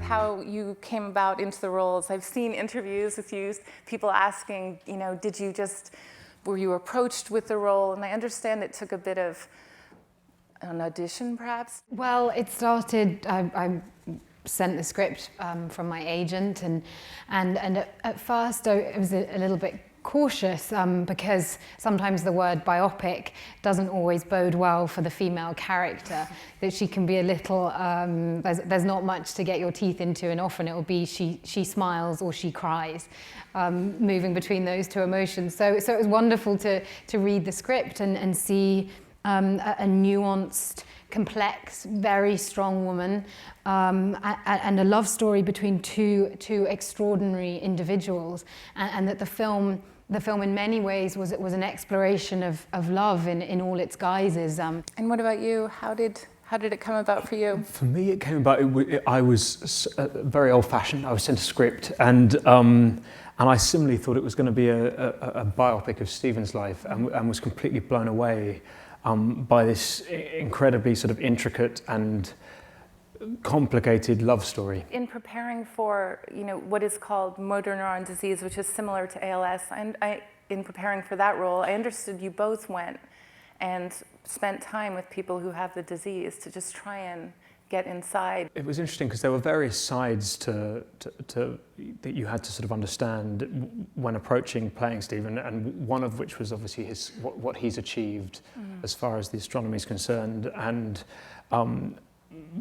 how you came about into the roles. I've seen interviews with you, people asking, were you approached with the role? And I understand it took a bit of an audition, perhaps? Well, it started, I sent the script from my agent, and at first I was a little bit cautious because sometimes the word biopic doesn't always bode well for the female character, that she can be a little, there's not much to get your teeth into, and often it will be she smiles or she cries, moving between those two emotions. So it was wonderful to read the script and see a nuanced, complex, very strong woman, and a love story between two extraordinary individuals, and that the film in many ways was an exploration of love in all its guises. And what about you? How did it come about for you? For me, it came about. I was very old-fashioned. I was sent a script, and I similarly thought it was going to be a biopic of Stephen's life, and was completely blown away by this incredibly sort of intricate and complicated love story. In preparing for, what is called motor neuron disease, which is similar to ALS, and in preparing for that role, I understood you both went and spent time with people who have the disease to just try and get inside. It was interesting because there were various sides to that you had to sort of understand when approaching playing Stephen, and one of which was obviously what he's achieved as far as the astronomy is concerned, and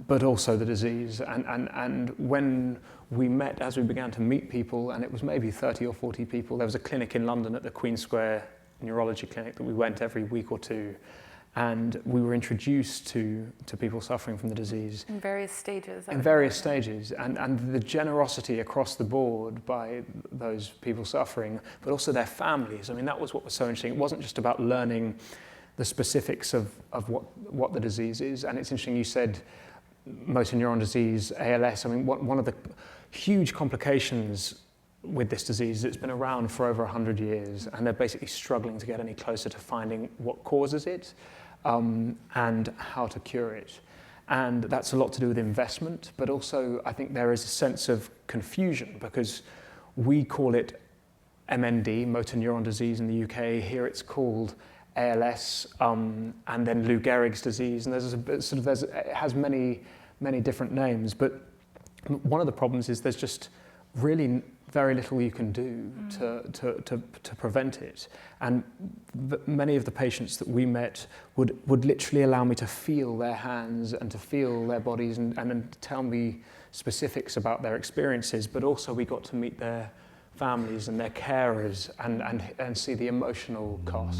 but also the disease. And when we met, as we began to meet people, and it was maybe 30 or 40 people, there was a clinic in London at the Queen Square neurology clinic that we went every week or two, and we were introduced to people suffering from the disease. In various stages. In various stages, and the generosity across the board by those people suffering, but also their families. I mean, that was what was so interesting. It wasn't just about learning the specifics of what the disease is. And it's interesting, you said motor neuron disease, ALS. I mean, one of the huge complications with this disease, it's been around for over 100 years, and they're basically struggling to get any closer to finding what causes it and how to cure it. And that's a lot to do with investment, but also I think there is a sense of confusion because we call it MND, motor neuron disease in the UK. Here it's called ALS, and then Lou Gehrig's disease, and it has many different names. But one of the problems is there's just really very little you can do to prevent it. And many of the patients that we met would literally allow me to feel their hands and to feel their bodies and tell me specifics about their experiences. But also we got to meet their families and their carers and see the emotional cost.